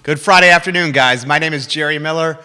Good Friday afternoon, guys. My name is Jerry Miller.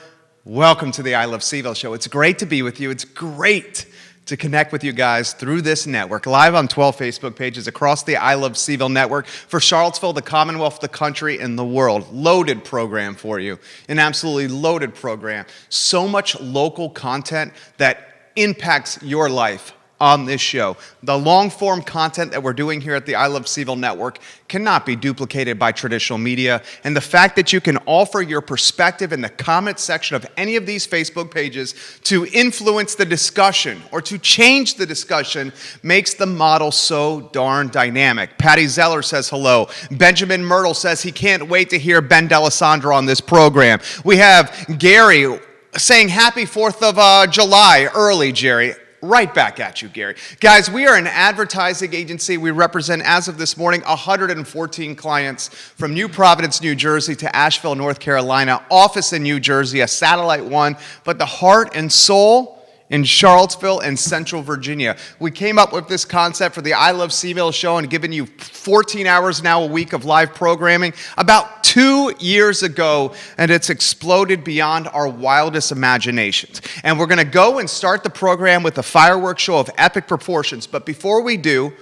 Welcome to the I Love CVille Show. It's great to be with you. It's great to connect with you guys through this network, live on 12 Facebook pages across the I Love CVille Network for Charlottesville, the Commonwealth, the country, and the world. Loaded program for you, an absolutely loaded program. So much local content that impacts your life on this show. The long-form content that we're doing here at the I Love CVille Network cannot be duplicated by traditional media, and the fact that you can offer your perspective in the comment section of any of these Facebook pages to influence the discussion or to change the discussion makes the model so darn dynamic. Patty Zeller says hello. Benjamin Myrtle says he can't wait to hear Ben D'Alessandro on this program. We have Gary saying happy 4th of July early, Jerry. Right back at you, Gary. Guys, we are an advertising agency. We represent, as of this morning, 114 clients from New Providence, New Jersey to Asheville, North Carolina, office in New Jersey, a satellite one, but the heart and soul in Charlottesville and Central Virginia. We came up with this concept for the I Love CVille Show and given you 14 hours now a week of live programming about 2 years ago, and it's exploded beyond our wildest imaginations. And we're going to go and start the program with a fireworks show of epic proportions. But before we do,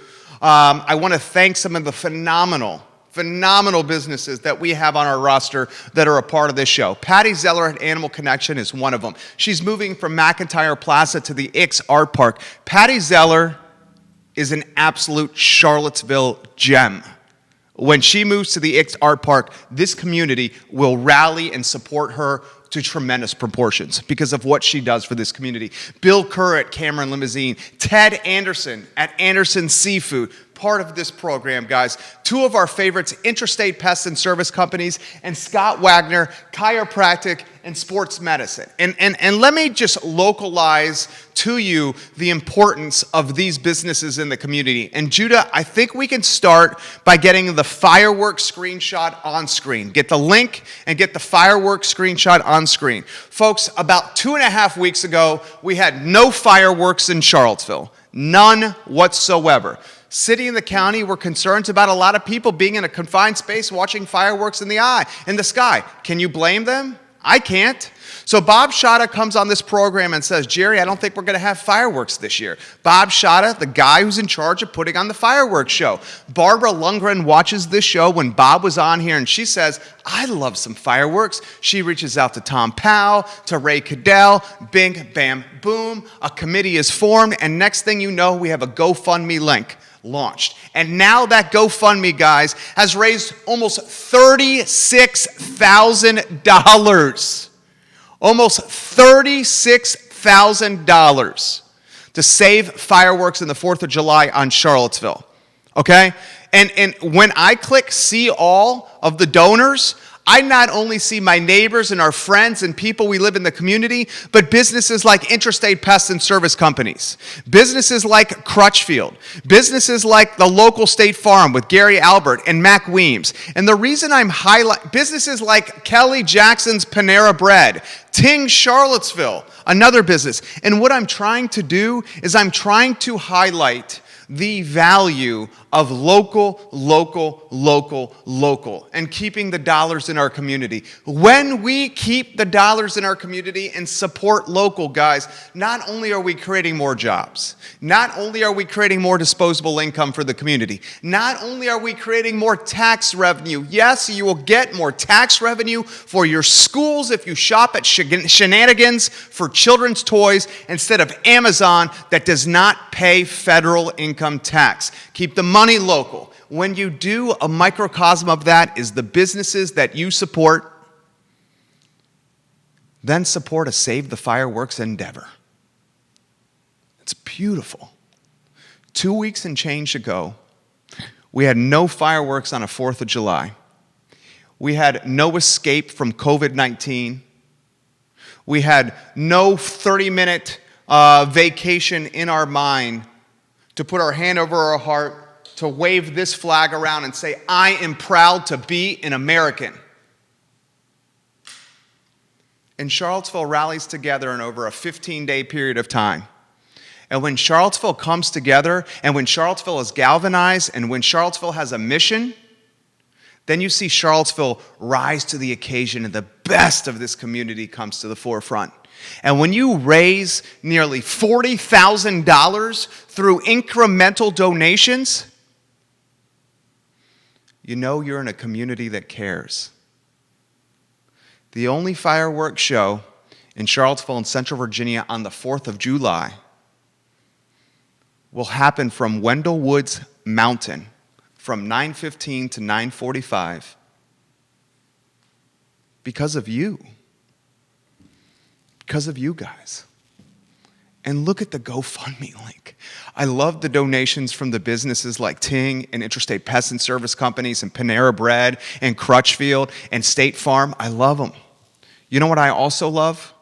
I want to thank some of the phenomenal businesses that we have on our roster that are a part of this show. Patty Zeller at Animal Connection is one of them. She's moving from McIntyre Plaza to the Ix Art Park. Patty Zeller is an absolute Charlottesville gem. When she moves to the Ix Art Park, this community will rally and support her to tremendous proportions because of what she does for this community. Bill Kerr at Cameron Limousine, Ted Anderson at Anderson Seafood, part of this program, guys. Two of our favorites, Interstate Pest and Service Companies, and Scott Wagner, Chiropractic and Sports Medicine. And let me just localize to you the importance of these businesses in the community. And Judah, I think we can start by getting the fireworks screenshot on screen. Get the link and get the fireworks screenshot on screen. Folks, about 2.5 weeks ago, we had no fireworks in Charlottesville. None whatsoever. City and the county were concerned about a lot of people being in a confined space watching fireworks in the sky. Can you blame them? I can't. So Bob Shada comes on this program and says, Jerry, I don't think we're going to have fireworks this year. Bob Shada, the guy who's in charge of putting on the fireworks show. Barbara Lundgren watches this show when Bob was on here, and she says, I love some fireworks. She reaches out to Tom Powell, to Ray Cadell, bing, bam, boom. A committee is formed, and next thing you know, we have a GoFundMe link launched. And now that GoFundMe, guys, has raised almost $36,000. Almost $36,000 to save fireworks in the 4th of July on Charlottesville. Okay? And when I click see all of the donors, I not only see my neighbors and our friends and people we live in the community, but businesses like Interstate Pest and Service Companies, businesses like Crutchfield, businesses like the local State Farm with Gary Albert and Mac Weems. And the reason I'm highlighting businesses like Kelly Jackson's Panera Bread, Ting Charlottesville, another business. And what I'm trying to do is I'm trying to highlight the value of local, and keeping the dollars in our community. When we keep the dollars in our community and support local, guys, not only are we creating more jobs, not only are we creating more disposable income for the community, not only are we creating more tax revenue. Yes, you will get more tax revenue for your schools if you shop at Shenanigans for children's toys instead of Amazon that does not pay federal income tax. Keep the money local. When you do, a microcosm of that is the businesses that you support, then support a Save the Fireworks endeavor. It's beautiful. 2 weeks and change ago, we had no fireworks on a 4th of July. We had no escape from COVID-19. We had no 30-minute vacation in our mind to put our hand over our heart, to wave this flag around and say, I am proud to be an American. And Charlottesville rallies together in over a 15-day period of time. And when Charlottesville comes together, and when Charlottesville is galvanized, and when Charlottesville has a mission, Then you see Charlottesville rise to the occasion and the best of this community comes to the forefront. And when you raise nearly $40,000 through incremental donations, you know you're in a community that cares. The only fireworks show in Charlottesville and Central Virginia on the 4th of July will happen from Wendell Woods Mountain from 9:15 to 9:45 because of you. Because of you guys. And look at the GoFundMe link. I love the donations from the businesses like Ting and Interstate Pest and Service Companies and Panera Bread and Crutchfield and State Farm. I love them. You know what I also love?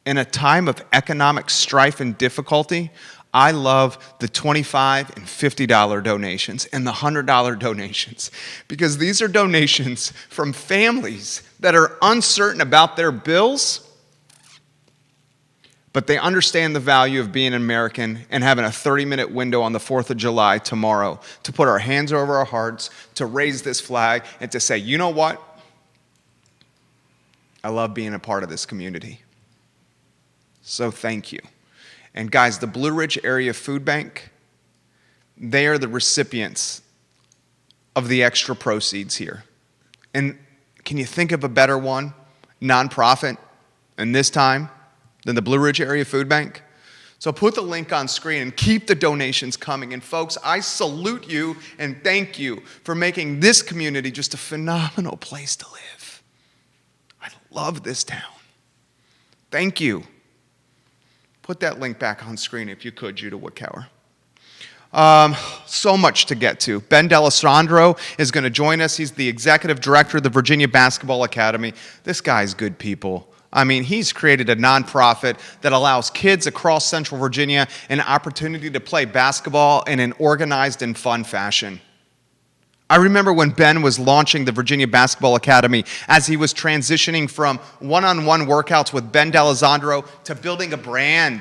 In a time of economic strife and difficulty, I love the $25 and $50 donations and the $100 donations because these are donations from families that are uncertain about their bills, but they understand the value of being an American and having a 30-minute window on the 4th of July tomorrow to put our hands over our hearts, to raise this flag, and to say, you know what? I love being a part of this community. So thank you. And guys, the Blue Ridge Area Food Bank, they are the recipients of the extra proceeds here. And can you think of a better one, nonprofit, in this time than the Blue Ridge Area Food Bank? So put the link on screen and keep the donations coming. And folks, I salute you and thank you for making this community just a phenomenal place to live. I love this town. Thank you. Put that link back on screen if you could, Judah Woodcower. So much to get to. Ben D'Alessandro is going to join us. He's the executive director of the Virginia Basketball Academy. This guy's good people. I mean, he's created a nonprofit that allows kids across Central Virginia an opportunity to play basketball in an organized and fun fashion. I remember when Ben was launching the Virginia Basketball Academy as he was transitioning from one-on-one workouts with Ben D'Alessandro to building a brand.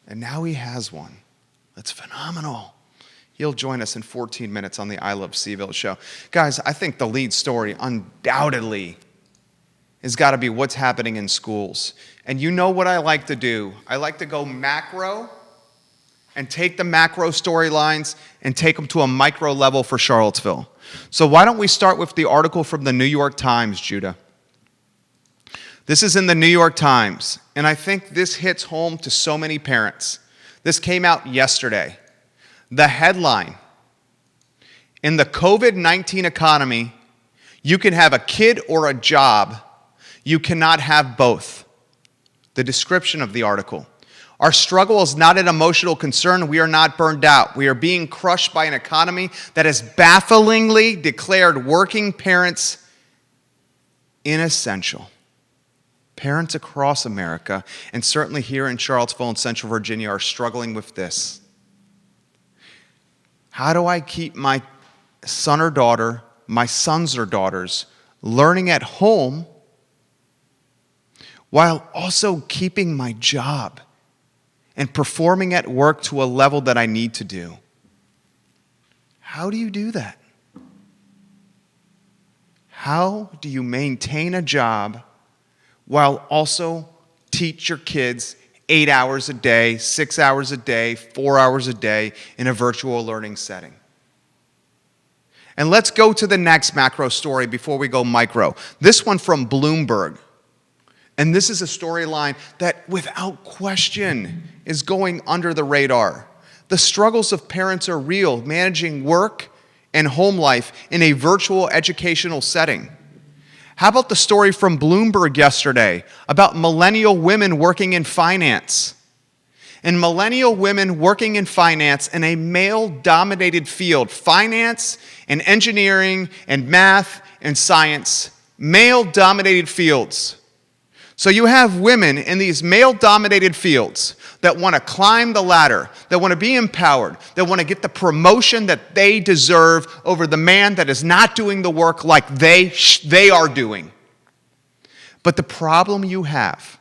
And now he has one. That's phenomenal. He'll join us in 14 minutes on the I Love CVille Show. Guys, I think the lead story undoubtedly has got to be what's happening in schools. And you know what I like to do? I like to go macro and take the macro storylines and take them to a micro level for Charlottesville. So why don't we start with the article from the New York Times, Judah? This is in the New York Times, and I think this hits home to so many parents. This came out yesterday. The headline, in the COVID-19 economy, you can have a kid or a job. You cannot have both. The description of the article. Our struggle is not an emotional concern. We are not burned out. We are being crushed by an economy that has bafflingly declared working parents inessential. Parents across America, and certainly here in Charlottesville and Central Virginia, are struggling with this. How do I keep my son or daughter, my sons or daughters, learning at home while also keeping my job and performing at work to a level that I need to do? How do you do that? How do you maintain a job while also teach your kids 8 hours a day, 6 hours a day, 4 hours a day in a virtual learning setting? And let's go to the next macro story before we go micro. This one from Bloomberg. And this is a storyline that, without question, is going under the radar. The struggles of parents are real, managing work and home life in a virtual educational setting. How about the story from Bloomberg yesterday about millennial women working in finance? And millennial women working in finance in a male-dominated field, finance and engineering and math and science, male-dominated fields. So you have women in these male-dominated fields that want to climb the ladder, that want to be empowered, that want to get the promotion that they deserve over the man that is not doing the work like they are doing. But the problem you have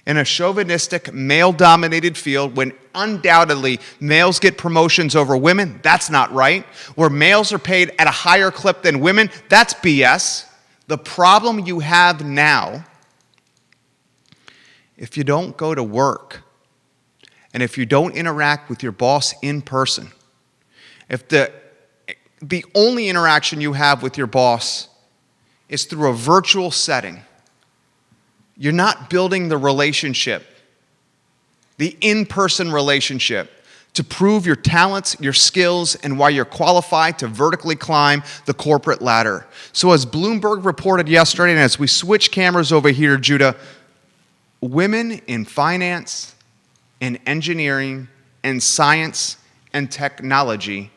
in a chauvinistic, male-dominated field, when undoubtedly males get promotions over women, that's not right. Where males are paid at a higher clip than women, that's BS. The problem you have now, if you don't go to work, and if you don't interact with your boss in person, if the only interaction you have with your boss is through a virtual setting, you're not building the relationship, the in-person relationship, to prove your talents, your skills, and why you're qualified to vertically climb the corporate ladder. So as Bloomberg reported yesterday, and as we switch cameras over here, Judah, women in finance, in engineering, in science, and technology,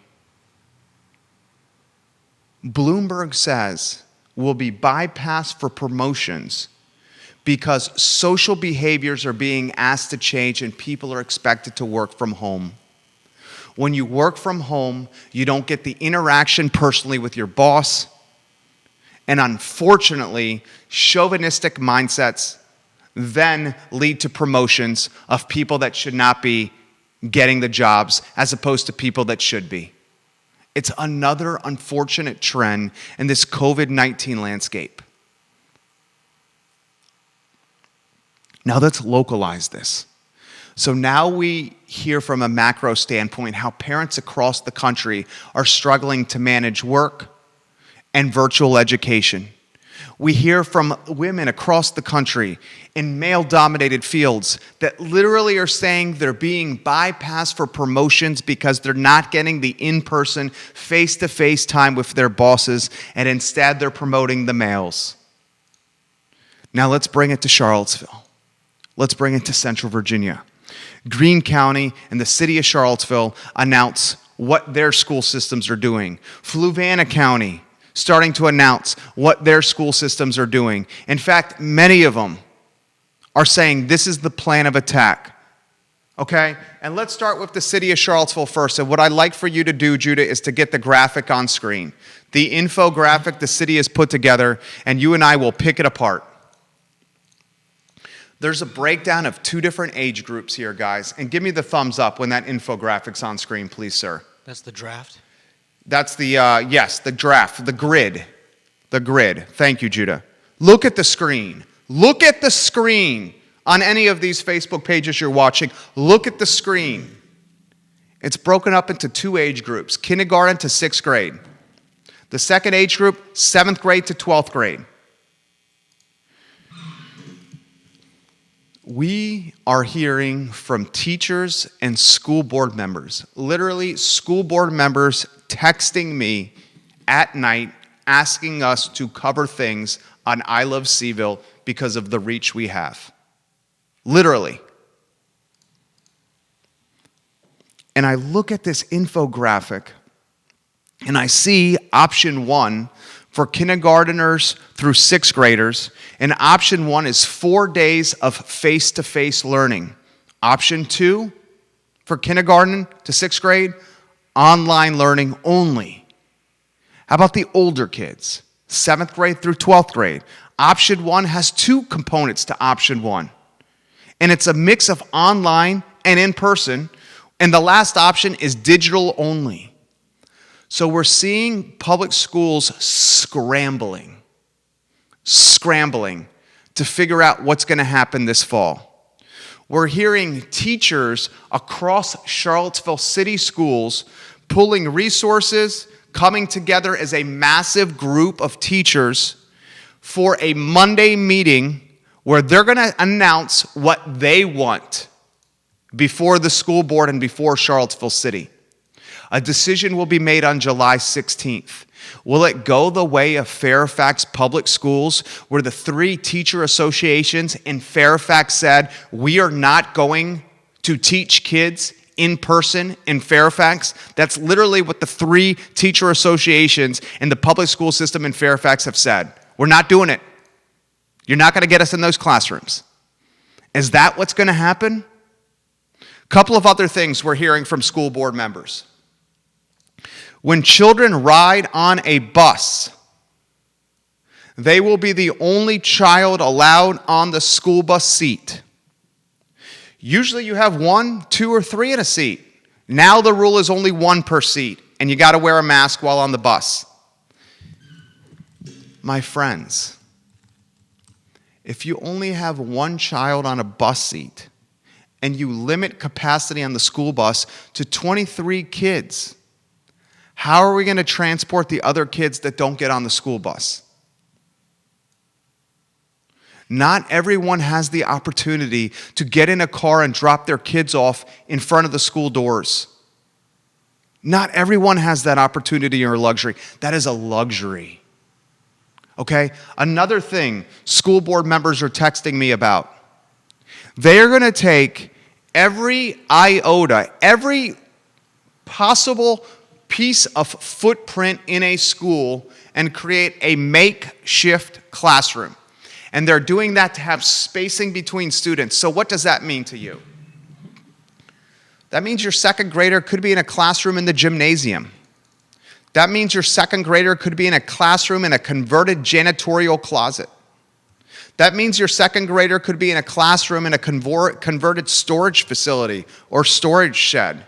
Bloomberg says, will be bypassed for promotions because social behaviors are being asked to change and people are expected to work from home. When you work from home, you don't get the interaction personally with your boss. And unfortunately, chauvinistic mindsets then lead to promotions of people that should not be getting the jobs as opposed to people that should be. It's another unfortunate trend in this COVID-19 landscape. Now let's localize this. So now we hear from a macro standpoint how parents across the country are struggling to manage work and virtual education. We hear from women across the country in male-dominated fields that literally are saying they're being bypassed for promotions because they're not getting the in-person, face-to-face time with their bosses, and instead they're promoting the males. Now let's bring it to Charlottesville. Let's bring it to Central Virginia. Greene County and the city of Charlottesville announce what their school systems are doing. Fluvanna County starting to announce what their school systems are doing. In fact, many of them are saying this is the plan of attack. Okay? And let's start with the city of Charlottesville first. And what I'd like for you to do, Judah, is to get the graphic on screen. The infographic the city has put together, and you and I will pick it apart. There's a breakdown of 2 different age groups here, guys. And give me the thumbs up when that infographic's on screen, please, sir. That's the draft? That's the, yes, the draft, the grid. The grid. Thank you, Judah. Look at the screen. Look at the screen on any of these Facebook pages you're watching. Look at the screen. It's broken up into 2 age groups, kindergarten to 6th grade. The second age group, 7th grade to 12th grade. We are hearing from teachers and school board members, literally school board members texting me at night asking us to cover things on I Love CVille because of the reach we have. Literally. And I look at this infographic and I see option 1 for kindergarteners through 6th graders, and option 1 is 4 days of face-to-face learning. Option 2 for kindergarten to 6th grade, online learning only. How about the older kids, 7th grade through 12th grade? Option 1 has 2 components to option 1, and it's a mix of online and in-person, and the last option is digital only. So we're seeing public schools scrambling to figure out what's going to happen this fall. We're hearing teachers across Charlottesville city schools pulling resources, coming together as a massive group of teachers for a Monday meeting where they're going to announce what they want before the school board and before Charlottesville City. A decision will be made on July 16th. Will it go the way of Fairfax Public Schools, where the 3 teacher associations in Fairfax said, we are not going to teach kids in person in Fairfax? That's literally what the 3 teacher associations in the public school system in Fairfax have said. We're not doing it. You're not going to get us in those classrooms. Is that what's going to happen? A couple of other things we're hearing from school board members. When children ride on a bus, they will be the only child allowed on the school bus seat. Usually you have 1, 2, or 3 in a seat. Now the rule is only 1 per seat, and you got to wear a mask while on the bus. My friends, if you only have 1 child on a bus seat and you limit capacity on the school bus to 23 kids, how are we going to transport the other kids that don't get on the school bus? Not everyone has the opportunity to get in a car and drop their kids off in front of the school doors. Not everyone has that opportunity or luxury. That is a luxury. Okay? Another thing school board members are texting me about. They are going to take every iota, every possible piece of footprint in a school and create a makeshift classroom. And they're doing that to have spacing between students. So what does that mean to you? That means your second grader could be in a classroom in the gymnasium. That means your second grader could be in a classroom in a converted janitorial closet. That means your second grader could be in a classroom in a converted storage facility or storage shed.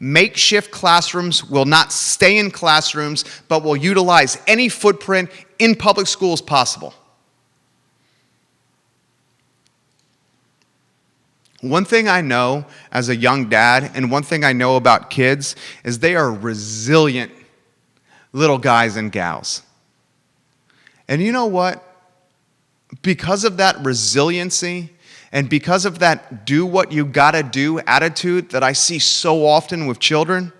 Makeshift classrooms will not stay in classrooms, but will utilize any footprint in public schools possible. One thing I know as a young dad, and one thing I know about kids, is they are resilient little guys and gals. And you know what? Because of that resiliency and because of that do what you gotta do attitude that I see so often with children,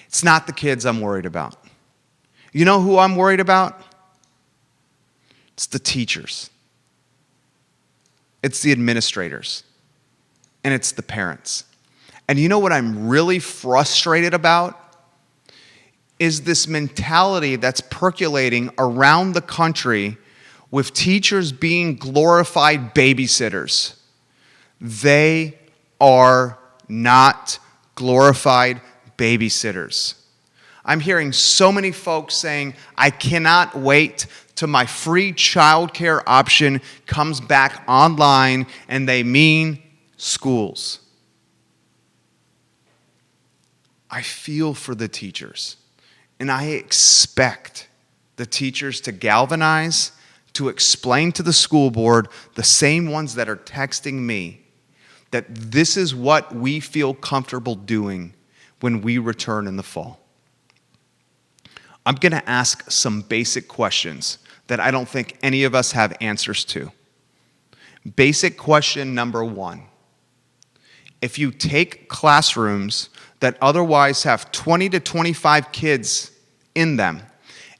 it's not the kids I'm worried about. You know who I'm worried about? It's the teachers. It's the administrators. And it's the parents. And you know what I'm really frustrated about? Is this mentality that's percolating around the country with teachers being glorified babysitters. They are not glorified babysitters. I'm hearing so many folks saying, I cannot wait till my free childcare option comes back online, and they mean schools. I feel for the teachers, and I expect the teachers to galvanize, to explain to the school board, the same ones that are texting me, that this is what we feel comfortable doing when we return in the fall. I'm going to ask some basic questions that I don't think any of us have answers to. Basic question number 1. If you take classrooms that otherwise have 20 to 25 kids in them,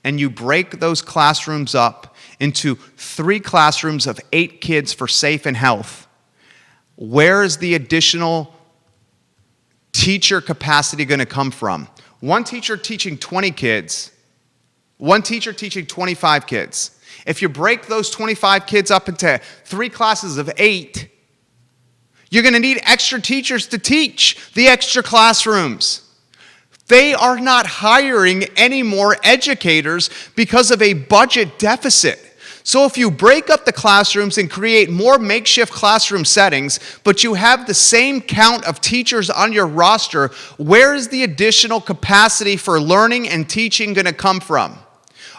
and you break those classrooms up into 3 classrooms of 8 kids for safe and health, where is the additional teacher capacity going to come from? One teacher teaching 20 kids, one teacher teaching 25 kids. If you break those 25 kids up into 3 classes of 8, you're going to need extra teachers to teach the extra classrooms. They are not hiring any more educators because of a budget deficit. So if you break up the classrooms and create more makeshift classroom settings, but you have the same count of teachers on your roster, where is the additional capacity for learning and teaching going to come from?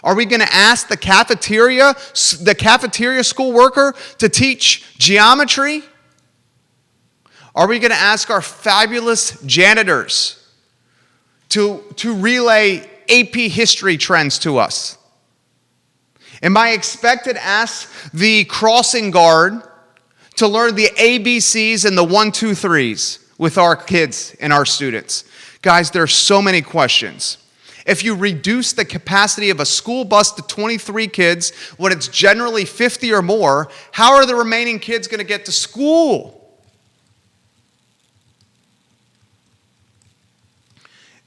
Are we going to ask the cafeteria school worker to teach geometry? Are we going to ask our fabulous janitors to relay AP history trends to us? Am I expected to ask the crossing guard to learn the ABCs and the 1, 2, 3s with our kids and our students? Guys, there are so many questions. If you reduce the capacity of a school bus to 23 kids when it's generally 50 or more, how are the remaining kids going to get to school?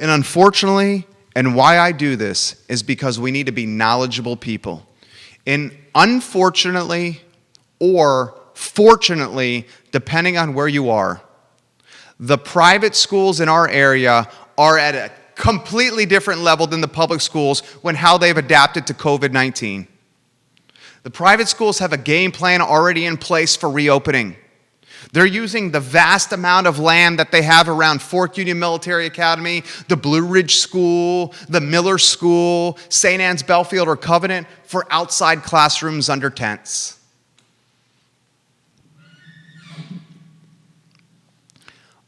And unfortunately, and why I do this, is because we need to be knowledgeable people. And unfortunately, or fortunately, depending on where you are, the private schools in our area are at a completely different level than the public schools when how they've adapted to COVID-19. The private schools have a game plan already in place for reopening. They're using the vast amount of land that they have around Fort Union Military Academy, the Blue Ridge School, the Miller School, St. Anne's Belfield or Covenant for outside classrooms under tents.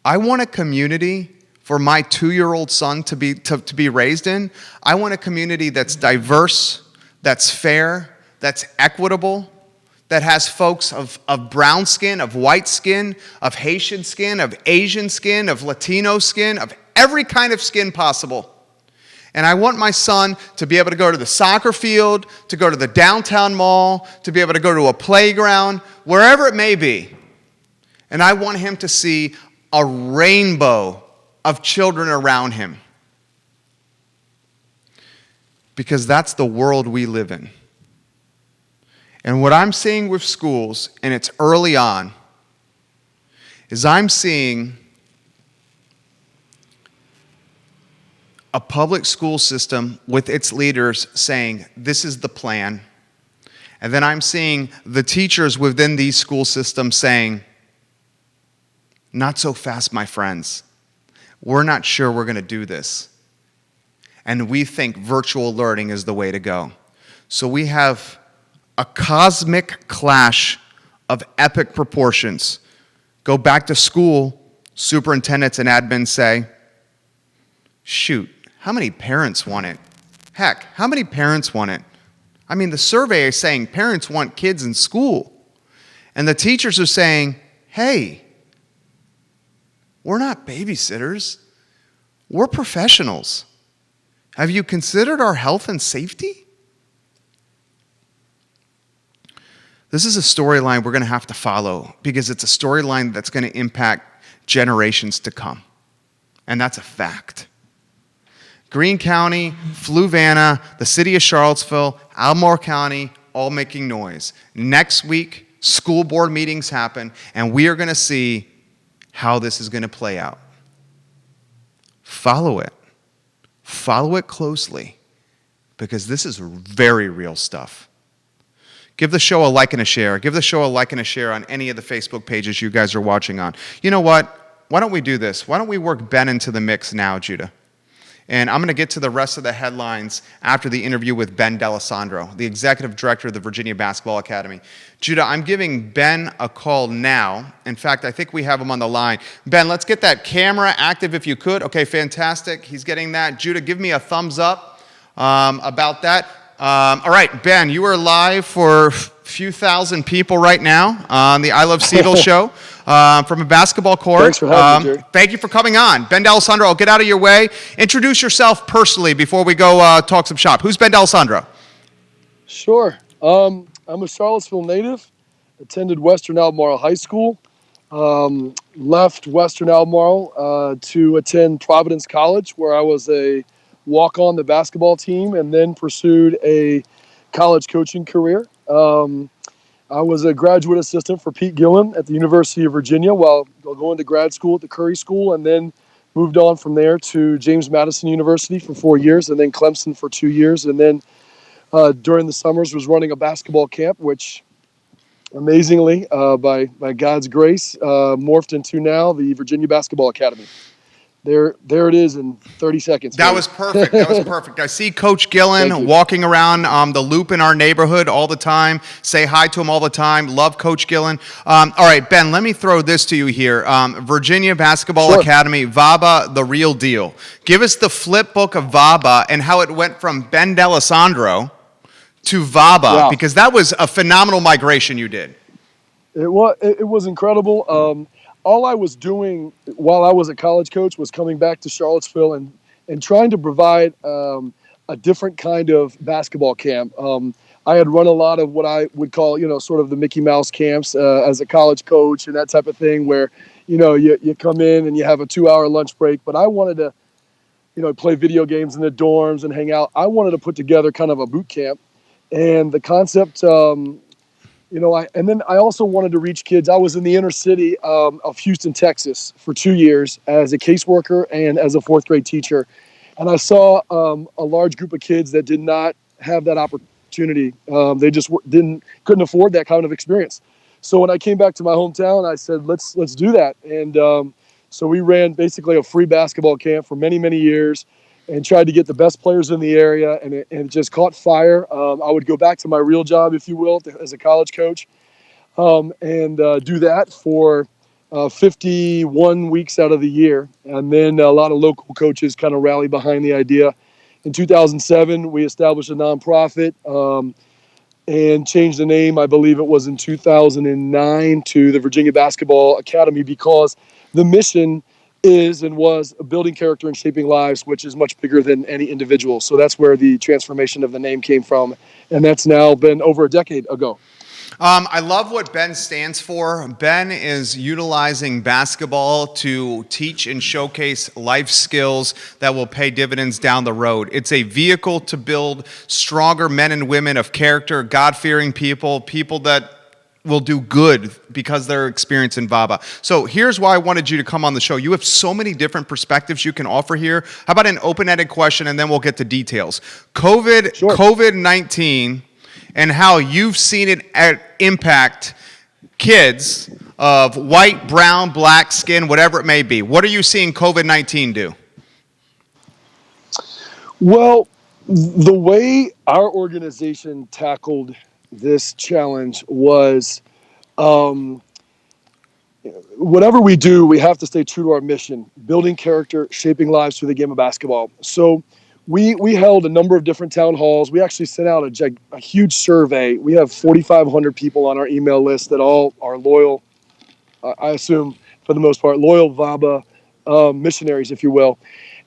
I want a community for my 2-year-old son to be raised in. I want a community that's diverse, that's fair, that's equitable, that has folks of brown skin, of white skin, of Haitian skin, of Asian skin, of Latino skin, of every kind of skin possible. And I want my son to be able to go to the soccer field, to go to the downtown mall, to be able to go to a playground, wherever it may be. And I want him to see a rainbow of children around him. Because that's the world we live in. And what I'm seeing with schools, and it's early on, is I'm seeing a public school system with its leaders saying, this is the plan. And then I'm seeing the teachers within these school systems saying, not so fast, my friends. We're not sure we're going to do this. And we think virtual learning is the way to go. So we have a cosmic clash of epic proportions. Go back to school, superintendents and admins say, shoot, how many parents want it? Heck, how many parents want it? I mean, the survey is saying parents want kids in school. And the teachers are saying, hey, we're not babysitters. We're professionals. Have you considered our health and safety? This is a storyline we're going to have to follow because it's a storyline that's going to impact generations to come. And that's a fact. Greene County, Fluvanna, the city of Charlottesville, Albemarle County, all making noise. Next week, school board meetings happen, and we are going to see how this is going to play out. Follow it. Follow it closely because this is very real stuff. Give the show a like and a share. Give the show a like and a share on any of the Facebook pages you guys are watching on. You know what? Why don't we do this? Why don't we work Ben into the mix now, Judah? And I'm going to get to the rest of the headlines after the interview with Ben D'Alessandro, the Executive Director of the Virginia Basketball Academy. Judah, I'm giving Ben a call now. In fact, I think we have him on the line. Ben, let's get that camera active if you could. Okay, fantastic. He's getting that. Judah, give me a thumbs up about that. All right, Ben, you are live for a few thousand people right now on the I Love CVille Show from a basketball court. Thanks for having me, Jerry. Thank you for coming on. Ben D'Alessandro, I'll get out of your way. Introduce yourself personally before we go talk some shop. Who's Ben D'Alessandro? Sure. I'm a Charlottesville native, attended Western Albemarle High School, left Western Albemarle to attend Providence College, where I was a walk on the basketball team and then pursued a college coaching career. I was a graduate assistant for Pete Gillen at the University of Virginia while going to grad school at the Curry School, and then moved on from there to James Madison University for 4 years and then Clemson for 2 years. And then during the summers was running a basketball camp, which amazingly, by God's grace, morphed into now the Virginia Basketball Academy. There it is in 30 seconds. That was perfect. That was perfect. I see Coach Gillen walking around the loop in our neighborhood all the time. Say hi to him all the time. Love Coach Gillen. All right, Ben, let me throw this to you here. Virginia Basketball Academy, VABA, the real deal. Give us the flip book of VABA and how it went from Ben D'Alessandro to VABA, because that was a phenomenal migration you did. It was incredible. All I was doing while I was a college coach was coming back to Charlottesville and trying to provide a different kind of basketball camp. I had run a lot of what I would call, sort of the Mickey Mouse camps as a college coach and that type of thing where, you come in and you have a 2-hour lunch break. But I wanted to, play video games in the dorms and hang out. I wanted to put together kind of a boot camp. And the concept and then I also wanted to reach kids. I was in the inner city of Houston, Texas for 2 years as a caseworker and as a fourth grade teacher. And I saw a large group of kids that did not have that opportunity. They just couldn't afford that kind of experience. So when I came back to my hometown, I said, let's do that. And so we ran basically a free basketball camp for many, many years and tried to get the best players in the area, and it just caught fire. I would go back to my real job, if you will, as a college coach, and do that for 51 weeks out of the year. And then a lot of local coaches kind of rallied behind the idea. In 2007, we established a nonprofit and changed the name, I believe it was in 2009, to the Virginia Basketball Academy, because the mission is and was building character and shaping lives, which is much bigger than any individual. So that's where the transformation of the name came from. And that's now been over a decade ago. I love what Ben stands for. Ben is utilizing basketball to teach and showcase life skills that will pay dividends down the road. It's a vehicle to build stronger men and women of character, God-fearing people, people that will do good because they're experiencing VABA. So here's why I wanted you to come on the show. You have so many different perspectives you can offer here. How about an open-ended question, and then we'll get to details. COVID-19 and how you've seen it impact kids of white, brown, black skin, whatever it may be. What are you seeing COVID-19 do? Well, the way our organization tackled this challenge was whatever we do, we have to stay true to our mission, building character, shaping lives through the game of basketball. So we held a number of different town halls. We actually sent out a huge survey. We have 4,500 people on our email list that all are loyal, I assume for the most part, loyal VABA missionaries, if you will.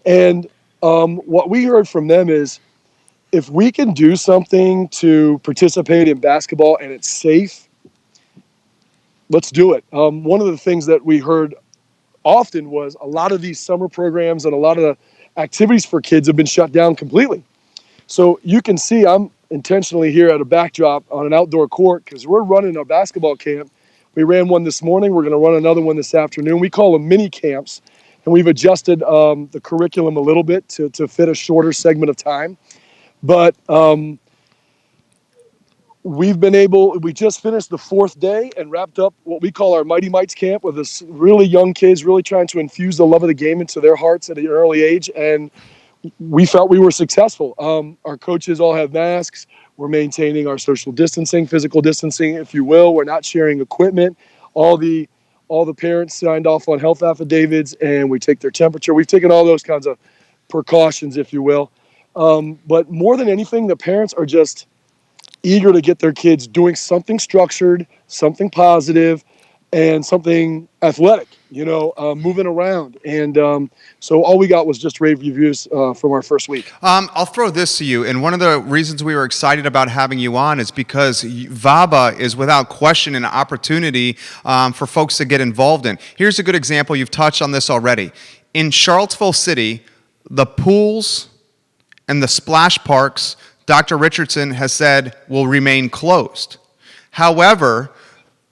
And what we heard from them is, if we can do something to participate in basketball and it's safe, let's do it. One of the things that we heard often was a lot of these summer programs and a lot of the activities for kids have been shut down completely. So you can see I'm intentionally here at a backdrop on an outdoor court because we're running a basketball camp. We ran one this morning. We're going to run another one this afternoon. We call them mini camps, and we've adjusted the curriculum a little bit to fit a shorter segment of time. But we just finished the fourth day and wrapped up what we call our Mighty Mites camp with this really young kids really trying to infuse the love of the game into their hearts at an early age. And we felt we were successful. Our coaches all have masks. We're maintaining our social distancing, physical distancing, if you will. We're not sharing equipment. All the parents signed off on health affidavits, and we take their temperature. We've taken all those kinds of precautions, if you will. But more than anything, the parents are just eager to get their kids doing something structured, something positive, and something athletic, moving around. And so all we got was just rave reviews from our first week. I'll throw this to you. And one of the reasons we were excited about having you on is because VABA is without question an opportunity for folks to get involved in. Here's a good example. You've touched on this already. In Charlottesville City, the pools and the splash parks, Dr. Richardson has said, will remain closed. However,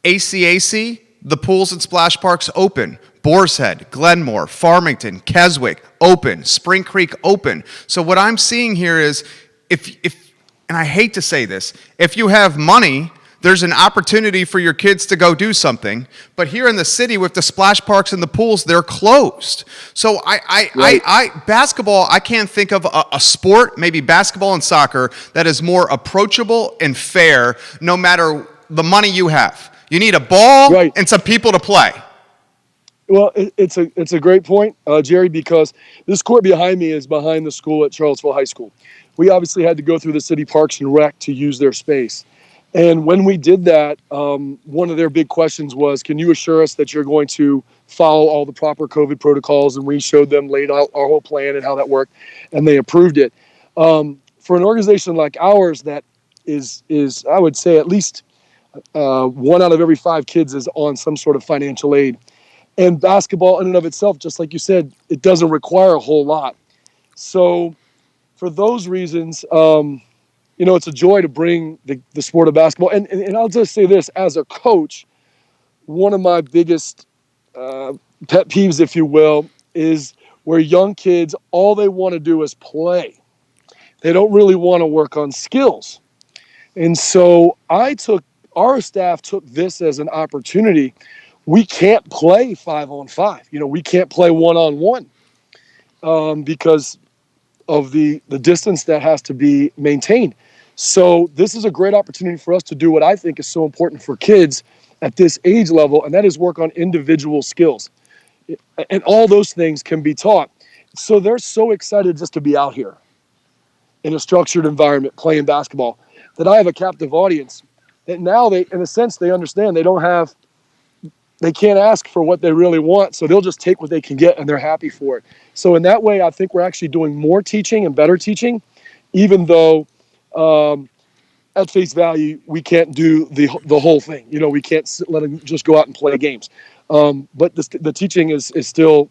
ACAC, the pools and splash parks open. Boar's Head, Glenmore, Farmington, Keswick, open. Spring Creek, open. So what I'm seeing here is, if and I hate to say this, if you have money, there's an opportunity for your kids to go do something. But here in the city with the splash parks and the pools, they're closed. So basketball, I can't think of a sport, maybe basketball and soccer, that is more approachable and fair no matter the money you have. You need a ball and some people to play. Well, it's a great point, Jerry, because this court behind me is behind the school at Charlottesville High School. We obviously had to go through the city parks and rec to use their space. And when we did that, one of their big questions was, can you assure us that you're going to follow all the proper COVID protocols? And we showed them, laid out our whole plan and how that worked, and they approved it. For an organization like ours that is I would say at least 1 out of every 5 kids is on some sort of financial aid. And basketball in and of itself, just like you said, it doesn't require a whole lot. So for those reasons, it's a joy to bring the sport of basketball. And I'll just say this, as a coach, one of my biggest pet peeves, if you will, is where young kids, all they want to do is play. They don't really want to work on skills. And so I took our staff took this as an opportunity. We can't play 5-on-5. We can't play 1-on-1 because of the distance that has to be maintained. So this is a great opportunity for us to do what I think is so important for kids at this age level, and that is work on individual skills. And all those things can be taught. So they're so excited just to be out here in a structured environment playing basketball that I have a captive audience that now they, in a sense, they understand they can't ask for what they really want, so they'll just take what they can get and they're happy for it. So in that way, I think we're actually doing more teaching and better teaching, even though at face value, we can't do the whole thing. We can't let them just go out and play games. But the teaching is still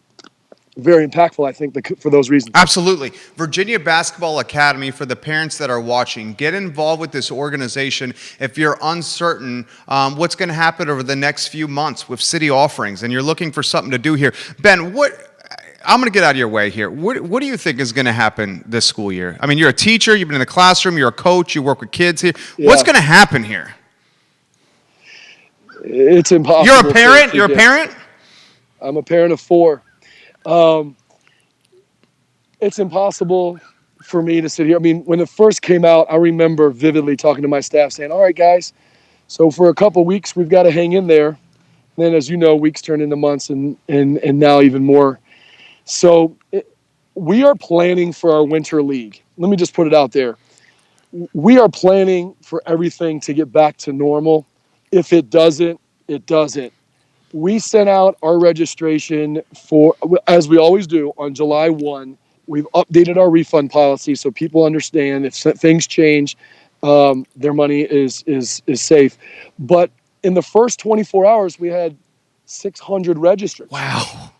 very impactful, I think, for those reasons. Absolutely. Virginia Basketball Academy, for the parents that are watching, get involved with this organization if you're uncertain what's going to happen over the next few months with city offerings and you're looking for something to do here. Ben, I'm going to get out of your way here. What do you think is going to happen this school year? I mean, you're a teacher, you've been in the classroom, you're a coach, you work with kids here. Yeah. What's going to happen here? It's impossible. You're a parent? You're a parent? I'm a parent of 4. It's impossible for me to sit here. I mean, when it first came out, I remember vividly talking to my staff saying, all right, guys, so for a couple weeks, we've got to hang in there. And then, as you know, weeks turn into months and now even more. So we are planning for our winter league. Let me just put it out there. We are planning for everything to get back to normal. If it doesn't, it doesn't. We sent out our registration for, as we always do, on July 1. We've updated our refund policy so people understand if things change, their money is safe. But in the first 24 hours, we had 600 registered. Wow.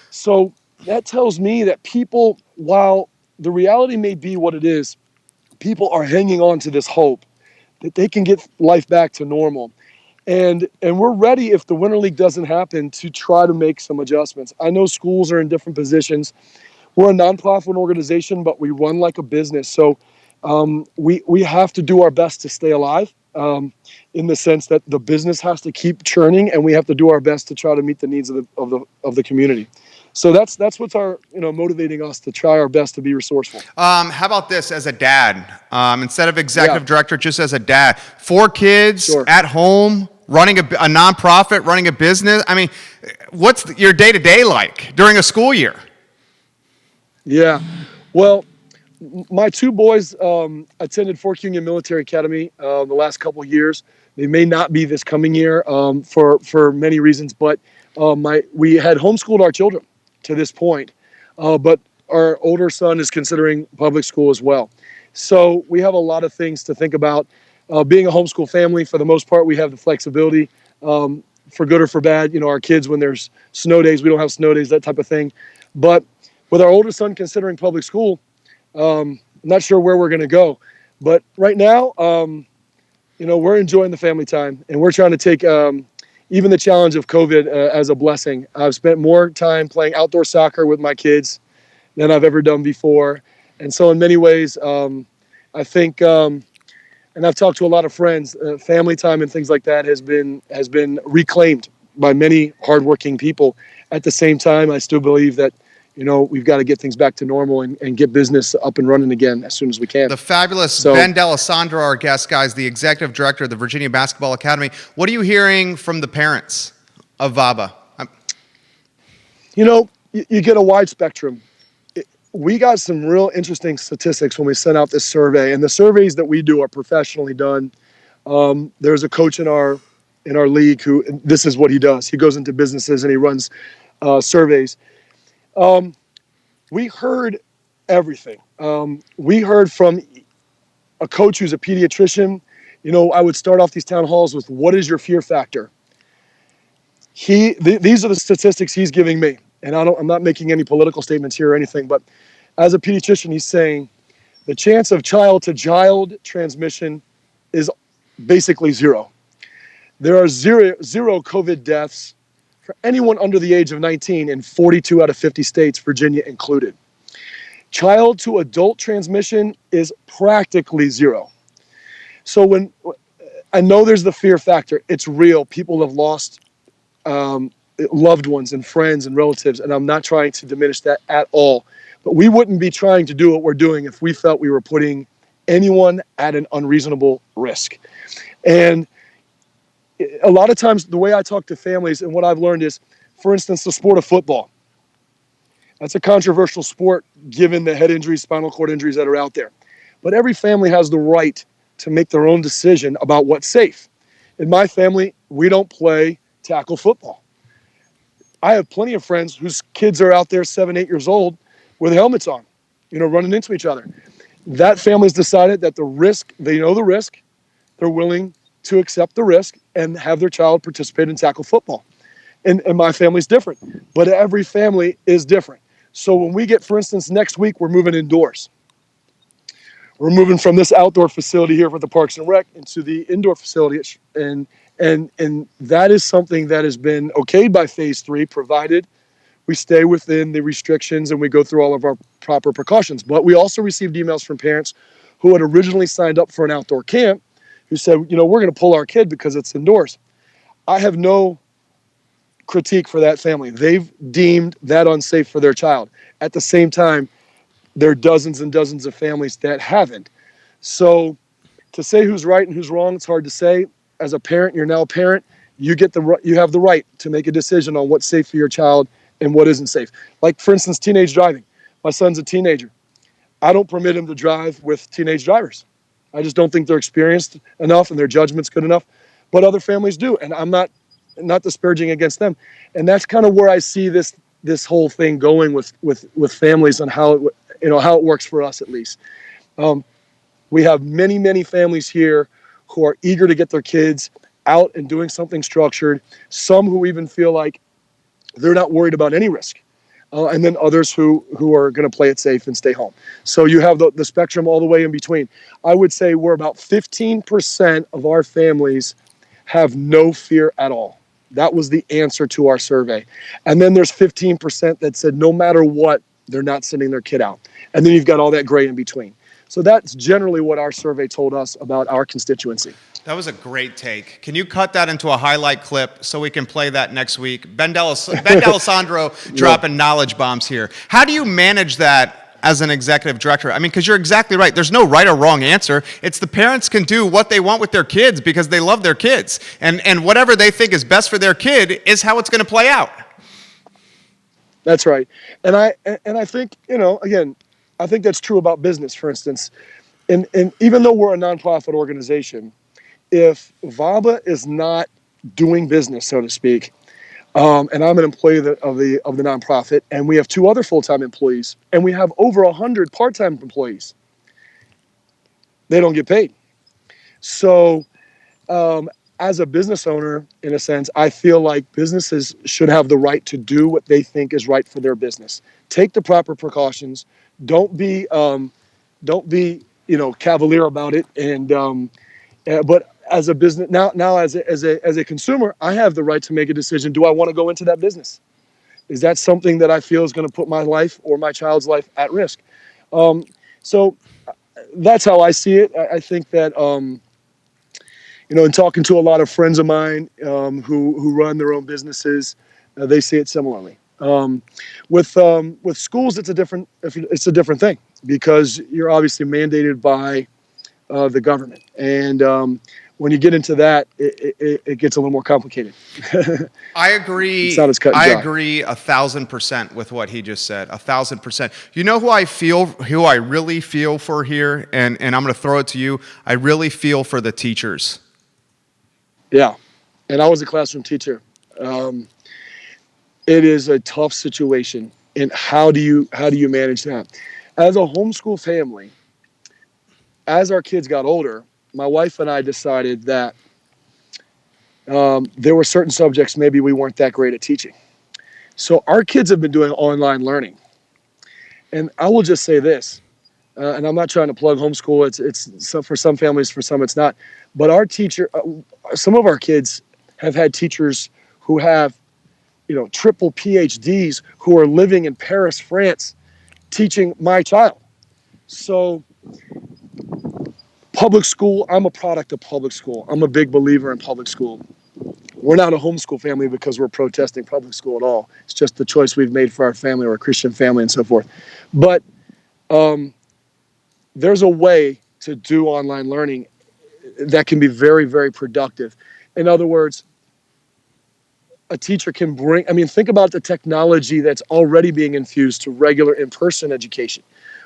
So that tells me that people, while the reality may be what it is, people are hanging on to this hope that they can get life back to normal. And we're ready, if the Winter League doesn't happen, to try to make some adjustments. I know schools are in different positions. We're a nonprofit organization, but we run like a business. So we have to do our best to stay alive in the sense that the business has to keep churning, and we have to do our best to try to meet the needs of the community. So that's what's motivating us to try our best to be resourceful. How about this as a dad? Instead of executive director, just as a dad. 4 kids at home, running a nonprofit, running a business. I mean, what's your day-to-day like during a school year? Yeah. Well, my 2 boys attended Fort Union Military Academy the last couple of years. They may not be this coming year for many reasons, but we had homeschooled our children to this point, but our older son is considering public school as well. So we have a lot of things to think about. Being a homeschool family, for the most part, we have the flexibility, for good or for bad. Our kids, when there's snow days, we don't have snow days, that type of thing. But with our older son considering public school, I'm not sure where we're going to go. But right now, we're enjoying the family time, and we're trying to take even the challenge of COVID as a blessing. I've spent more time playing outdoor soccer with my kids than I've ever done before. And so in many ways, I think, and I've talked to a lot of friends, family time and things like that has been reclaimed by many hardworking people. At the same time, I still believe that we've got to get things back to normal and get business up and running again as soon as we can. The fabulous Ben D'Alessandro, our guest, guys, the executive director of the Virginia Basketball Academy. What are you hearing from the parents of VABA? You get a wide spectrum. We got some real interesting statistics when we sent out this survey, and the surveys that we do are professionally done. There's a coach in our league who, this is what he does. He goes into businesses and he runs surveys. We heard everything. We heard from a coach who's a pediatrician. I would start off these town halls with, what is your fear factor? These are the statistics he's giving me. And I'm not making any political statements here or anything, but as a pediatrician, he's saying the chance of child-to-child transmission is basically 0. There are zero COVID deaths for anyone under the age of 19 in 42 out of 50 states, Virginia included. Child to adult transmission is practically 0. So I know there's the fear factor. It's real. People have lost loved ones and friends and relatives, and I'm not trying to diminish that at all. But we wouldn't be trying to do what we're doing if we felt we were putting anyone at an unreasonable risk. And a lot of times, the way I talk to families and what I've learned is, for instance, the sport of football. That's a controversial sport given the head injuries, spinal cord injuries that are out there. But every family has the right to make their own decision about what's safe. In my family, we don't play tackle football. I have plenty of friends whose kids are out there 7, 8 years old with helmets on, running into each other. That family's decided that the risk, they know the risk, they're willing to accept the risk and have their child participate in tackle football. And my family's different, but every family is different. So when we get, for instance, next week, we're moving indoors. We're moving from this outdoor facility here for the Parks and Rec into the indoor facility. And that is something that has been okayed by Phase 3, provided we stay within the restrictions and we go through all of our proper precautions. But we also received emails from parents who had originally signed up for an outdoor camp who said, we're going to pull our kid because it's indoors. I have no critique for that family. They've deemed that unsafe for their child. At the same time, there are dozens and dozens of families that haven't. So to say who's right and who's wrong, it's hard to say. As a parent, you're now a parent, you have the right to make a decision on what's safe for your child and what isn't safe. Like, for instance, teenage driving. My son's a teenager. I don't permit him to drive with teenage drivers. I just don't think they're experienced enough and their judgment's good enough. But other families do, and I'm not disparaging against them. And that's kind of where I see this whole thing going with families and how it works for us, at least. We have many, many families here who are eager to get their kids out and doing something structured. Some who even feel like they're not worried about any risk. And then others who are going to play it safe and stay home. So you have the spectrum all the way in between. I would say we're about 15% of our families have no fear at all. That was the answer to our survey. And then there's 15% that said no matter what, they're not sending their kid out. And then you've got all that gray in between. So that's generally what our survey told us about our constituency. That was a great take. Can you cut that into a highlight clip so we can play that next week? Ben D'Alessandro dropping knowledge bombs here. How do you manage that as an executive director? I mean, because you're exactly right. There's no right or wrong answer. It's the parents can do what they want with their kids because they love their kids. And whatever they think is best for their kid is how it's going to play out. That's right. And I think, again, I think that's true about business, for instance. And even though we're a nonprofit organization, if VABA is not doing business, so to speak, and I'm an employee of the nonprofit, and we have 2 other full-time employees, and we have over 100 part-time employees, they don't get paid. So as a business owner, in a sense, I feel like businesses should have the right to do what they think is right for their business. Take the proper precautions. Don't be cavalier about it. And but as a business now as a consumer, I have the right to make a decision. Do I want to go into that business? Is that something that I feel is going to put my life or my child's life at risk? So that's how I see it. I think that in talking to a lot of friends of mine who run their own businesses, they see it similarly. With schools, it's a different thing because you're obviously mandated by the government, and when you get into that, it gets a little more complicated. I agree. It's not as cut and dry. I agree 1,000% with what he just said. 1,000%. You know who I really feel for here, and I'm going to throw it to you. I really feel for the teachers. Yeah, and I was a classroom teacher. It is a tough situation, and how do you manage that? As a homeschool family, as our kids got older, my wife and I decided that there were certain subjects maybe we weren't that great at teaching. So our kids have been doing online learning. And I will just say this, and I'm not trying to plug homeschool. It's for some families, for some it's not. But some of our kids have had teachers who have, triple PhDs who are living in Paris, France, teaching my child. So Public school, I'm a product of public school. I'm a big believer in public school. We're not a homeschool family because we're protesting public school at all. It's just the choice we've made for our family. We're a Christian family and so forth. But there's a way to do online learning that can be very, very productive. In other words, a teacher can think about the technology that's already being infused to regular in-person education,